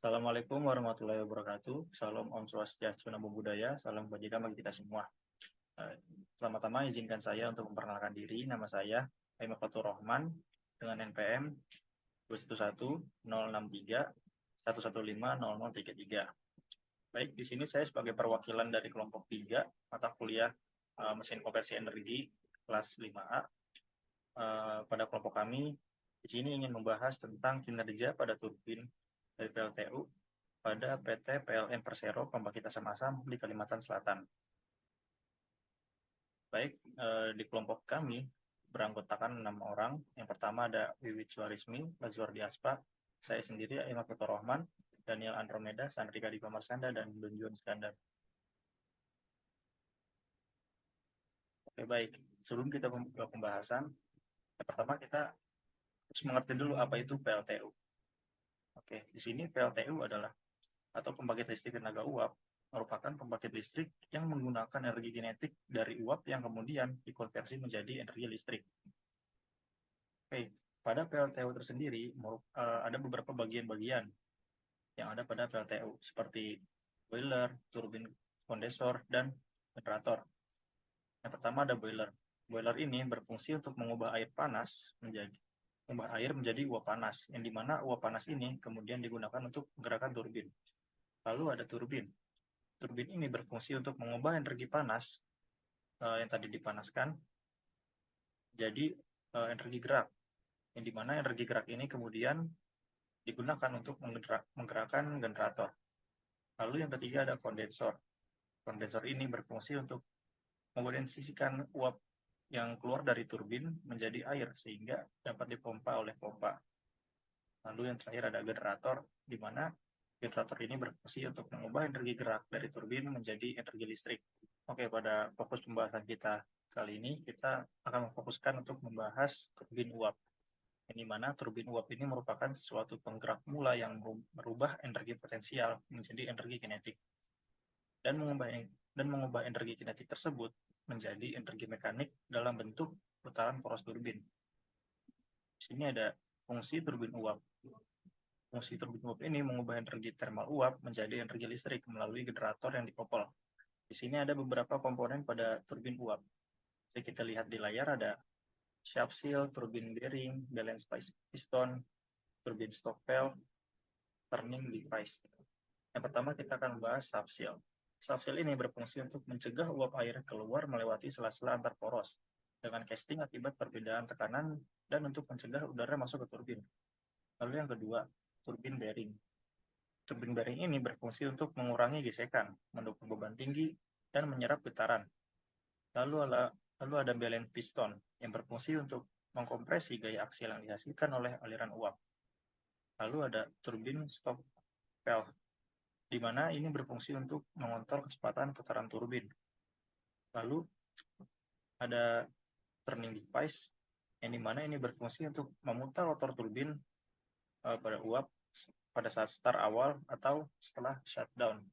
Assalamualaikum warahmatullahi wabarakatuh. Salam Om Swastiastu, Namo Buddhaya. Salam kebajikan bagi kita semua. Pertama-tama izinkan saya untuk memperkenalkan diri. Nama saya Aiman Fatur Rahman dengan NPM 211-063-115-0033. Baik, di sini saya sebagai perwakilan dari kelompok 3 mata kuliah Mesin Konversi Energi kelas 5A. Pada kelompok kami di sini ingin membahas tentang kinerja pada turbin dari PLTU pada PT PLN Persero Pembangkit Asam di Kalimantan Selatan. Baik, di kelompok kami beranggotakan 6 orang. Yang pertama ada Wiwit Suarismi, Lazwardi Aspa, saya sendiri Aiman Fatur Rahman, Daniel Andromeda, Sandrika Dipa Marsanda, dan Dunjun Skandar. Oke, baik. Sebelum kita membuka pembahasan, yang pertama kita harus mengerti dulu apa itu PLTU. Oke, di sini PLTU adalah atau pembangkit listrik tenaga uap merupakan pembangkit listrik yang menggunakan energi kinetik dari uap yang kemudian dikonversi menjadi energi listrik. Oke, pada PLTU tersendiri ada beberapa bagian-bagian yang ada pada PLTU seperti boiler, turbin kondensor, dan generator. Yang pertama ada boiler. Boiler ini berfungsi untuk mengubah air menjadi uap panas, yang dimana uap panas ini kemudian digunakan untuk menggerakkan turbin. Lalu ada turbin. Turbin ini berfungsi untuk mengubah energi panas yang tadi dipanaskan jadi energi gerak, yang dimana energi gerak ini kemudian digunakan untuk menggerakkan generator. Lalu yang ketiga ada kondensor. Kondensor ini berfungsi untuk mengkondensisikan uap yang keluar dari turbin menjadi air sehingga dapat dipompa oleh pompa. Lalu yang terakhir ada generator, di mana generator ini berfungsi untuk mengubah energi gerak dari turbin menjadi energi listrik. Oke, pada fokus pembahasan kita kali ini, kita akan memfokuskan untuk membahas turbin uap. Di mana turbin uap ini merupakan suatu penggerak mula yang merubah energi potensial menjadi energi kinetik. Dan mengubah energi kinetik tersebut menjadi energi mekanik dalam bentuk putaran poros turbin. Di sini ada fungsi turbin uap. Fungsi turbin uap ini mengubah energi termal uap menjadi energi listrik melalui generator yang dikopel. Di sini ada beberapa komponen pada turbin uap. Jadi kita lihat di layar ada shaft seal, turbin bearing, balance piston, turbin stock valve, turning device. Yang pertama kita akan membahas shaft seal. Shaft seal ini berfungsi untuk mencegah uap air keluar melewati sela-sela antar poros dengan casting akibat perbedaan tekanan dan untuk mencegah udara masuk ke turbin. Lalu yang kedua, turbin bearing. Turbin bearing ini berfungsi untuk mengurangi gesekan, mendukung beban tinggi, dan menyerap getaran. Lalu ada balance piston yang berfungsi untuk mengkompresi gaya aksial yang dihasilkan oleh aliran uap. Lalu ada turbin stop valve, di mana ini berfungsi untuk mengontrol kecepatan putaran turbin. Lalu ada turning device, yang dimana ini berfungsi untuk memutar rotor turbin pada uap pada saat start awal atau setelah shutdown.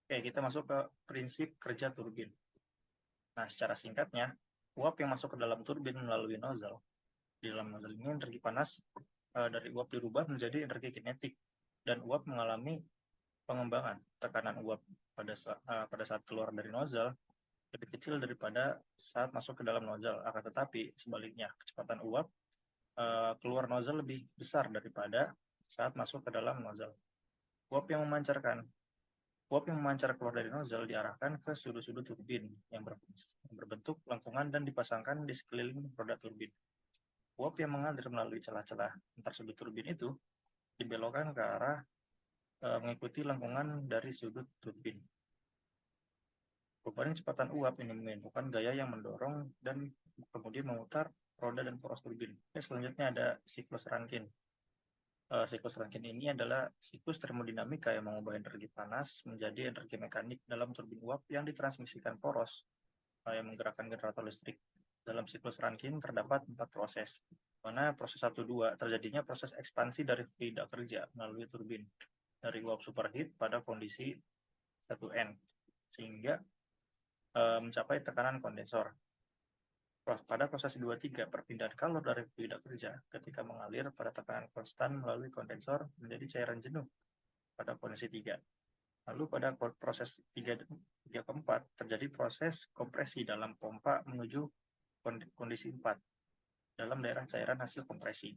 Oke, kita masuk ke prinsip kerja turbin. Nah, secara singkatnya, uap yang masuk ke dalam turbin melalui nozzle. Di dalam nozzle ini energi panas dari uap dirubah menjadi energi kinetik, dan uap mengalami pengembangan. Tekanan uap pada saat keluar dari nozzle lebih kecil daripada saat masuk ke dalam nozzle. Akan tetapi sebaliknya, kecepatan uap keluar nozzle lebih besar daripada saat masuk ke dalam nozzle. Uap yang memancar keluar dari nozzle diarahkan ke sudut-sudut turbin yang berbentuk lengkungan dan dipasangkan di sekeliling roda turbin. Uap yang mengalir melalui celah-celah antar sudut turbin itu dibelokkan ke arah mengikuti lengkungan dari sudut turbin. Perubahan kecepatan uap ini menentukan gaya yang mendorong dan kemudian memutar roda dan poros turbin. Selanjutnya ada siklus Rankine. Siklus Rankine ini adalah siklus termodinamika yang mengubah energi panas menjadi energi mekanik dalam turbin uap yang ditransmisikan poros yang menggerakkan generator listrik. Dalam siklus Rankine terdapat 4 proses, mana proses 1-2 terjadinya proses ekspansi dari fluida kerja melalui turbin dari uap superheat pada kondisi 1N sehingga mencapai tekanan kondensor. Pada proses 23, perpindahan kalor dari fluida kerja ketika mengalir pada tekanan konstan melalui kondensor menjadi cairan jenuh pada kondisi 3. Lalu pada proses 3 ke 4 terjadi proses kompresi dalam pompa menuju kondisi 4 dalam daerah cairan hasil kompresi.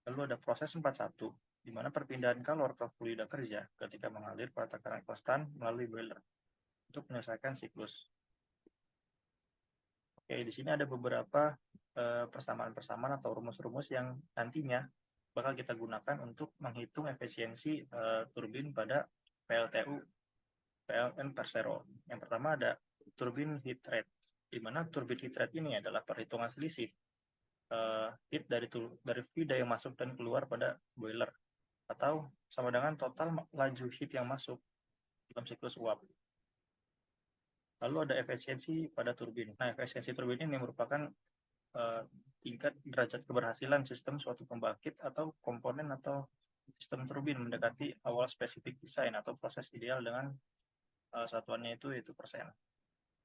Lalu ada proses 41, di mana perpindahan kalor ke fluida kerja ketika mengalir pada tekanan konstan melalui boiler untuk menyelesaikan siklus. Oke, di sini ada beberapa persamaan-persamaan atau rumus-rumus yang nantinya bakal kita gunakan untuk menghitung efisiensi turbin pada PLTU PLN Persero. Yang pertama ada turbin heat rate, di mana turbin heat rate ini adalah perhitungan selisih heat dari fluida yang masuk dan keluar pada boiler, atau sama dengan total laju heat yang masuk dalam siklus uap. Lalu ada efisiensi pada turbin. Nah, efisiensi turbin ini merupakan tingkat derajat keberhasilan sistem suatu pembangkit atau komponen atau sistem turbin mendekati awal spesifik desain atau proses ideal dengan satuannya yaitu persen.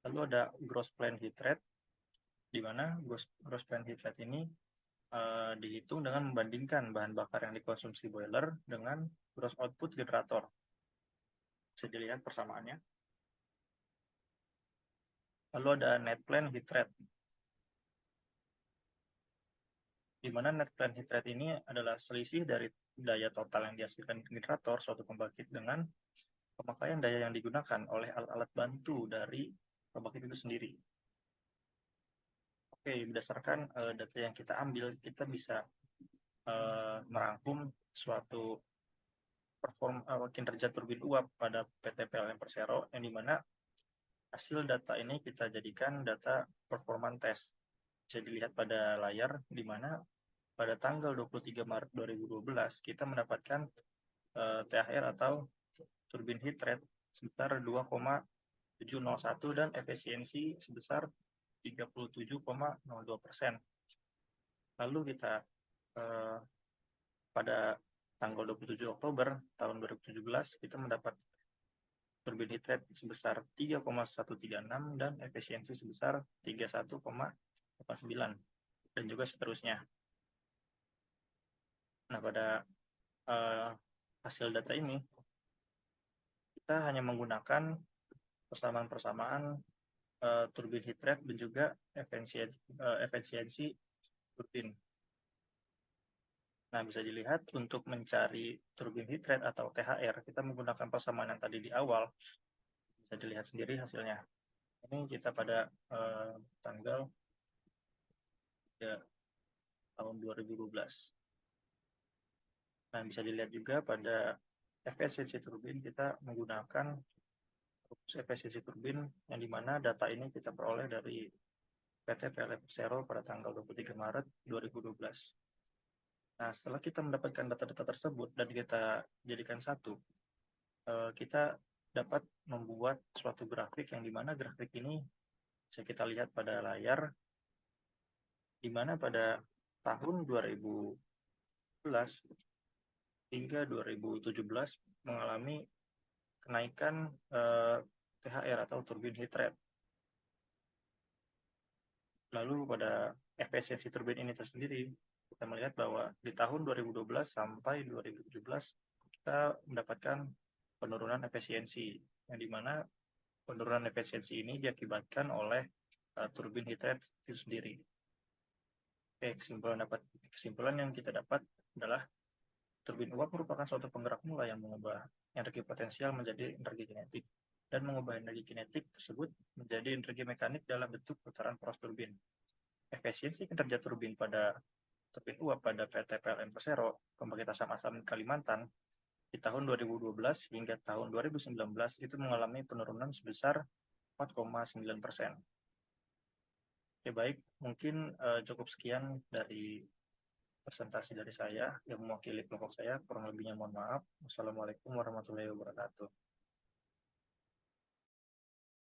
Lalu ada gross planned heat rate, di mana gross planned heat rate ini dihitung dengan membandingkan bahan bakar yang dikonsumsi boiler dengan gross output generator. Bisa dilihat persamaannya. Lalu ada net planned heat rate, di mana net planned heat rate ini adalah selisih dari daya total yang dihasilkan generator suatu pembangkit dengan pemakaian daya yang digunakan oleh alat-alat bantu dari pembangkit itu sendiri. Oke, berdasarkan data yang kita ambil, kita bisa merangkum suatu kinerja turbin uap pada PT PLN Persero, yang dimana hasil data ini kita jadikan data performance test. Bisa dilihat pada layar, di mana pada tanggal 23 Maret 2012 kita mendapatkan THR atau turbin heat rate sebesar 2,701 dan efisiensi sebesar 37,02%. Lalu kita pada tanggal 27 Oktober tahun 2017 kita mendapat turbin heat rate sebesar 3,136 dan efisiensi sebesar 31,89 dan juga seterusnya. Nah, pada hasil data ini kita hanya menggunakan persamaan-persamaan turbin heat rate dan juga efisiensi turbin. Nah, bisa dilihat untuk mencari turbin heat rate atau THR, kita menggunakan persamaan yang tadi di awal. Bisa dilihat sendiri hasilnya. Ini kita pada tanggal tahun 2012. Nah, bisa dilihat juga pada efisiensi turbin, kita menggunakan efisiensi turbin yang dimana data ini kita peroleh dari PT PLN Persero pada tanggal 23 Maret 2012. Nah, setelah kita mendapatkan data-data tersebut dan kita jadikan satu, kita dapat membuat suatu grafik yang dimana grafik ini bisa kita lihat pada layar, dimana pada tahun 2011 hingga 2017 mengalami kenaikan THR atau turbin heat rate. Lalu pada efisiensi turbin ini tersendiri, kita melihat bahwa di tahun 2012 sampai 2017 kita mendapatkan penurunan efisiensi, yang dimana penurunan efisiensi ini diakibatkan oleh turbin heat rate itu sendiri. Oke, kesimpulan yang kita dapat adalah turbin uap merupakan suatu penggerak mula yang mengubah energi potensial menjadi energi kinetik dan mengubah energi kinetik tersebut menjadi energi mekanik dalam bentuk putaran poros turbin. Efisiensi kinerja turbin pada turbin uap pada PT PLN Persero Pembangkit Asam Kalimantan di tahun 2012 hingga tahun 2019 itu mengalami penurunan sebesar 4,9%. Oke, baik, mungkin cukup sekian dari presentasi dari saya yang mewakili kelompok saya. Kurang lebihnya mohon maaf. Wassalamualaikum warahmatullahi wabarakatuh.